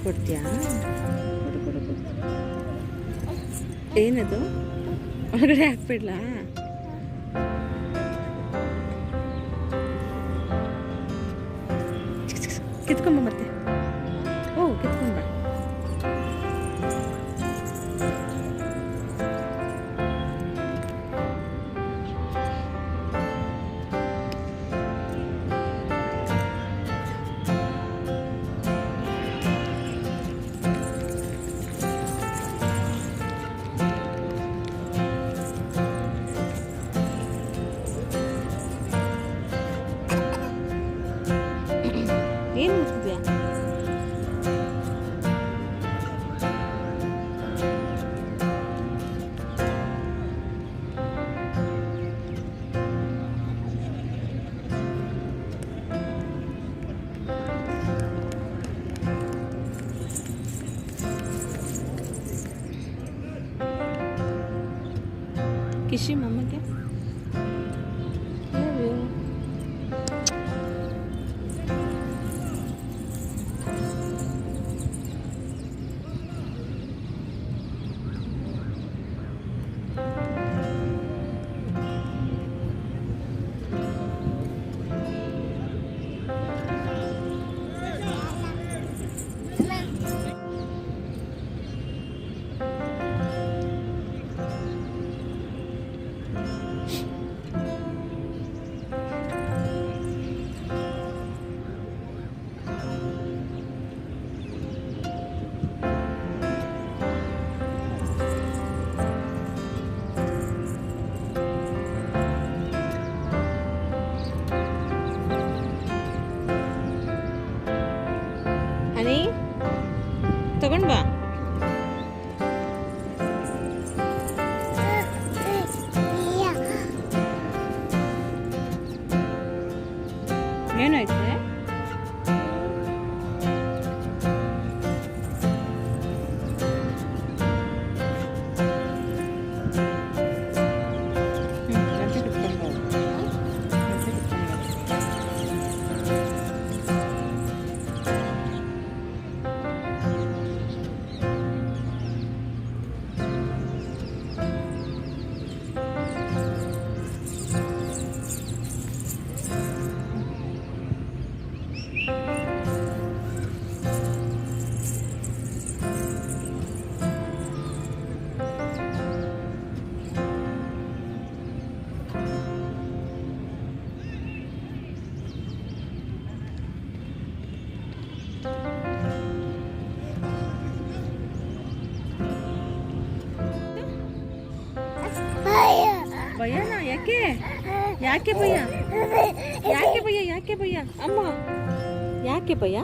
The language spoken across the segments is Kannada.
ಕೊಡ್ತೀಯಾ? ಕೊಡು ಕೊಡು ಕೊಡು. ಏನದು ಒಳಗಡೆ ಹಾಕ್ಬಿಡ್ಲಾ? ಕಿತ್ಕೊಂಬ ಮತ್ತೆ. ಓ ಕಿತ್ಕೊಂಬ. ಏನು ಮಾಡ್ತಿದ್ಯಾ? ಕಿಶಿ ಮಮ್ಮಗೆ ಲವ್ ಯು. ಹನಿ ತಗೊಂಡ್ ಬಾ. ಏನಾಯ್ತು? ಭಯನಾ? ಯಾಕೆ ಯಾಕೆ ಭಯ? ಯಾಕೆ ಭಯ? ಯಾಕೆ ಭಯ? ಅಮ್ಮ ಯಾಕೆ ಭಯ?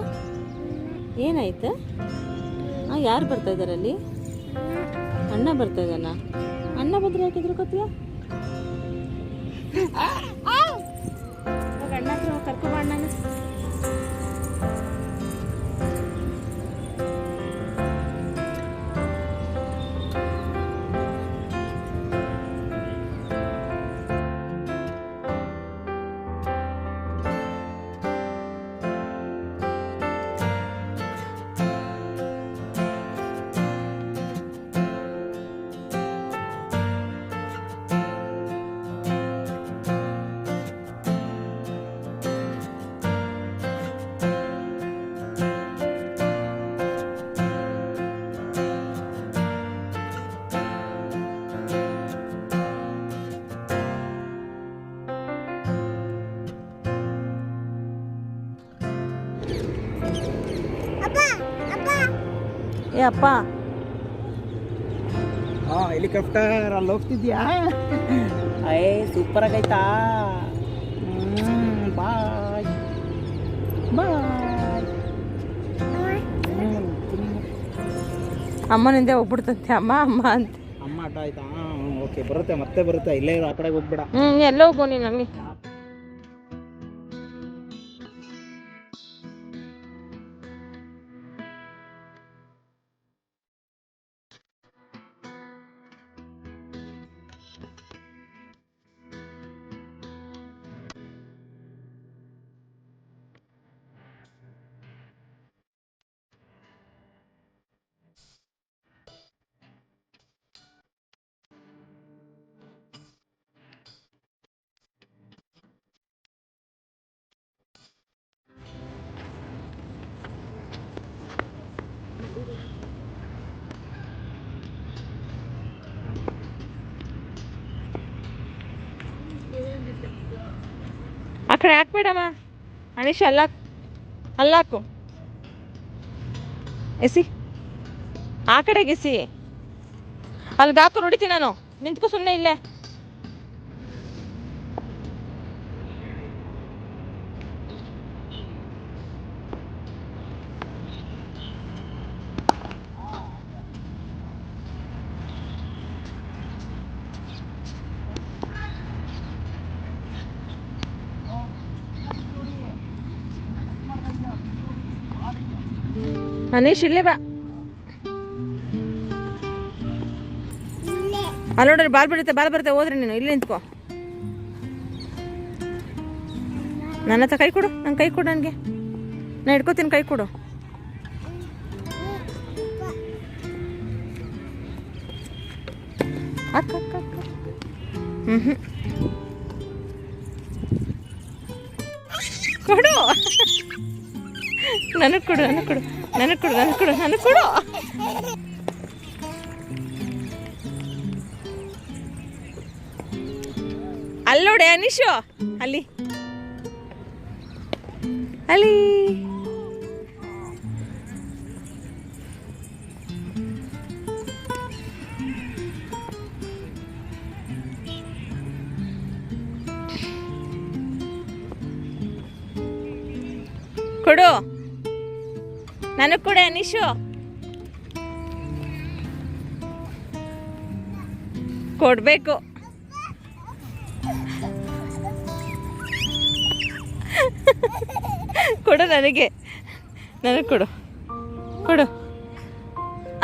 ಏನಾಯ್ತು? ಯಾರು ಬರ್ತಾ ಇದ್ದಾರೆ ಅಲ್ಲಿ? ಅಣ್ಣ ಬರ್ತಾ ಇದ್ದಾನ? ಅಣ್ಣ ಬಂದ್ರೆ ಯಾಕೆ ಹೆದರ್ಕೋತೀಯ? ಅಣ್ಣ ಹತ್ರ ಕರ್ಕೊಂಬ ಅಣ್ಣನ. ಏ ಅಪ್ಪ, ಹೆಲಿಕಾಪ್ಟರ್ ಅಲ್ಲಿ ಹೋಗ್ತಿದ್ಯಾ? ಸೂಪರ್ ಆಗೈತಾ? ಬಾಯ್ ಬಾಯ್. ಅಮ್ಮನಿಂದೆ ಹೋಗ್ಬಿಡ್ತಂತೆ ಅಮ್ಮ ಅಮ್ಮ ಅಂತ. ಅಮ್ಮ ಆಟ ಆಯ್ತಾ? ಓಕೆ, ಬರುತ್ತೆ, ಮತ್ತೆ ಬರುತ್ತೆ. ಇಲ್ಲೇ ಆ ಕಡೆಗೆ ಹೋಗ್ಬೇಡ. ಎಲ್ಲೋ ಹೋಗು ನೀನು ಅಲ್ಲಿ. ಕಡೆ ಹಾಕ್ಬೇಡಮ್ಮ ಅನೀಶ್ ಅಲ್ಲಾಕು ಎಸಿ ಆ ಕಡೆಗೆ ಎಸಿ ಅಲ್ಲಿಗೆ ಹಾಕು ನೋಡಿತೀನಿ ನಾನು ನಿಂತ್ಕೊ ಸುಮ್ಮನೆ ಇಲ್ಲೇ ಅನೀಶ್ ಇಲ್ಲೇ ಬಾ ಅಲ್ಲಿ ನೋಡ್ರಿ ಬಾಲ್ ಬರುತ್ತೆ ಹೋದ್ರಿ ನೀನು ಇಲ್ಲಿ ನಿಂತ್ಕೋ ನನ್ನ ಹತ್ರ ಕೈ ಕೊಡು ನಂಗೆ ಕೈ ಕೊಡು ನನಗೆ ನಾನು ಹಿಡ್ಕೋತೀನಿ ಕೈ ಕೊಡು ಅಕ್ಕ ಅಕ್ಕ ಅಕ್ಕ ಕೊಡು ನನಗೆ ಕೊಡು ನನಗೆ ಕೊಡು ನನಗೆ ಕೊಡು ನನಗೆ ಕೊಡು ನನಗೆ ಕೊಡು ಅಲ್ಲಿ ನೋಡಿ ಅನೀಶು ಅಲ್ಲಿ ಅಲ್ಲಿ ಕೊಡು ನನಗೆ ಕೊಡೆ ಅನೀಶು ಕೊಡ್ಬೇಕು ಕೊಡು ನನಗೆ ಕೊಡು ಕೊಡು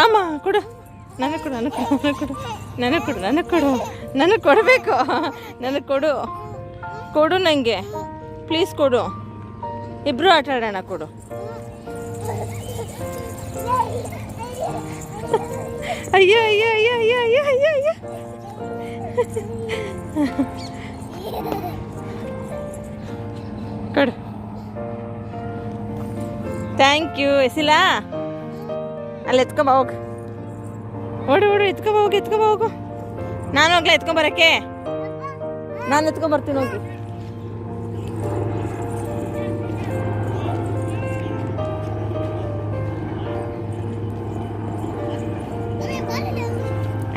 ಅಮ್ಮ ಕೊಡು ನನಗೆ ಕೊಡು ನನಗೆ ಕೊಡು ನನಗೆ ಕೊಡಬೇಕು ನನಗೆ ಕೊಡು ಕೊಡು ನನಗೆ ಪ್ಲೀಸ್ ಕೊಡು ಇಬ್ರು ಆಟ ಆಡೋಣ ಕೊಡು ಅಯ್ಯೋ ಅಯ್ಯೋ ಅಯ್ಯೋ ಅಯ್ಯೋ ಅಯ್ಯೋ ಅಯ್ಯೋ ಅಯ್ಯೋ ಕೊಡು ಥ್ಯಾಂಕ್ ಯು ಎಸಿಲ್ಲ ಅಲ್ಲಿ ಎತ್ಕೊಂಬ ಹೋಗು ಓಡು ಎತ್ಕೊಂಬ ಹೋಗು ನಾನು ಹೋಗ್ಲಾ ಎತ್ಕೊಂಬರಕ್ಕೆ ನಾನು ಎತ್ಕೊಂಬರ್ತೀನಿ ಹೋಗಿ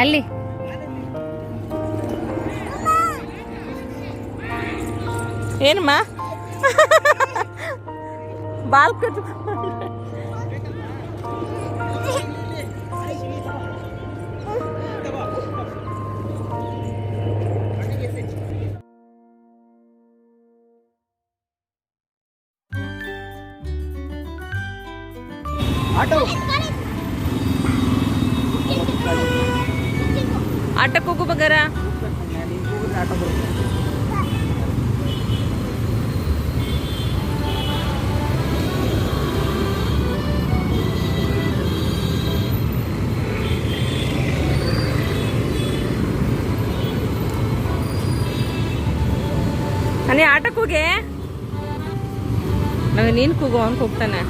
ಅಲ್ಲಿ ಏನಮ್ಮ ಬಾಲ್ ಕಟ್ಟು ಆಟಕ್ಕೆ ಹೋಗು ಬಗಾರ ಅನೇ ಆಟಕ್ಕೆ ಹೋಗೆ ನಂಗೆ ನೀನು ಕೂಗು ಅವ್ನು ಕೂಗ್ತಾನೆ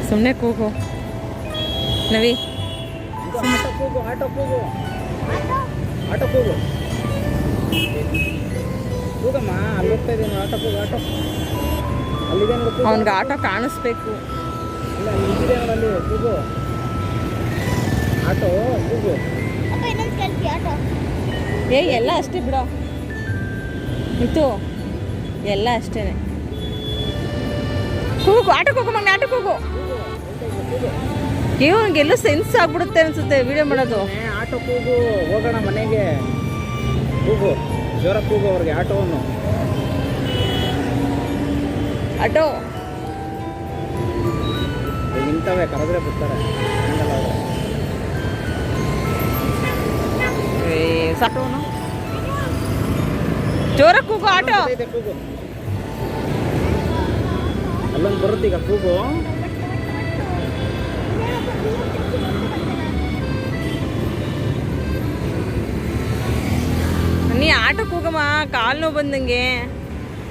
ಸುಮ್ಮನೆ ಕೂಗು ನವಿ ಕೂಗಮ್ಮ ಅಲ್ಲಿ ಹೋಗ್ತಾ ಇದ್ದೀನಿ ಆಟೋ ಅಲ್ಲಿದೆ ನೋಡು ಅವನಿಗೆ ಆಟೋ ಕಾಣಿಸ್ಬೇಕು ಇಲ್ಲ ನಿಂತಿದೆ ನೋಡಿ ಅಲ್ಲಿ ಕೂಗು ಆಟೋ ಕೂಗು ಏ ಎಲ್ಲ ಅಷ್ಟೇ ಬಿಡೋ ಇತ್ತು ಎಲ್ಲ ಅಷ್ಟೇ ಕೂಗು ಆಟೋಕ್ಕೆ ಹೋಗು ಮಗನ ಆಟೋಕ್ಕೆ ಹೋಗು ಇವನಿಗೆಲ್ಲ ಸೆನ್ಸ್ ಆಗ್ಬಿಡುತ್ತೆ ಅನ್ಸುತ್ತೆ ವಿಡಿಯೋ ಮಾಡೋದು ಆಟೋ ಕೂಗು ಹೋಗೋಣ ಮನೆಗೆ ಕೂಗು ಜೋರ ಕೂಗು ಅವ್ರಿಗೆ ಆಟೋವನ್ನು ಆಟೋ ನಿಂತವೆ ಕರೆದ್ರೆ ಬರ್ತಾರೆ ಸಾಟೋನು ಜೋರ ಕೂಗು ಆಟೋ ಇದೆ ಕೂಗು ಅಲ್ಲೊಂದು ಬರುತ್ತೆ ಈಗ ಕೂಗು ನೀ ಆಟೋಕ್ಕೆ ಹೋಗಮ್ಮ ಕಾಲು ನೋವು ಬಂದಂಗೆ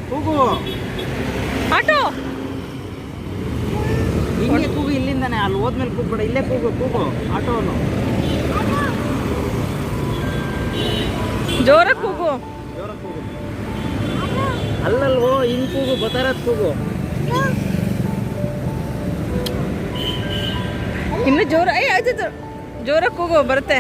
ಕೂಗು ಆಟೋ ಹಿಂಗೆ ಕೂಗು, ಇಲ್ಲಿಂದಾನೆ ಅಲ್ಲಿ ಹೋದ್ಮೇಲೆ ಕೂಗ್ಬೇಡ, ಇಲ್ಲೇ ಕೂಗು ಕೂಗು ಆಟೋವನ್ನು. ಜೋರಾಗಿ ಕೂಗು. ಜೋರಾಗಿ ಕೂಗು. ಅಲ್ಲಲ್ವೋ ಹಿಂಗೆ ಕೂಗು, ಬತಾರದ್ ಕೂಗು. ಇನ್ನು ಜೋರ ಆಯ್ತು ಜೋರಾಗಿ ಕೂಗು ಬರುತ್ತೆ.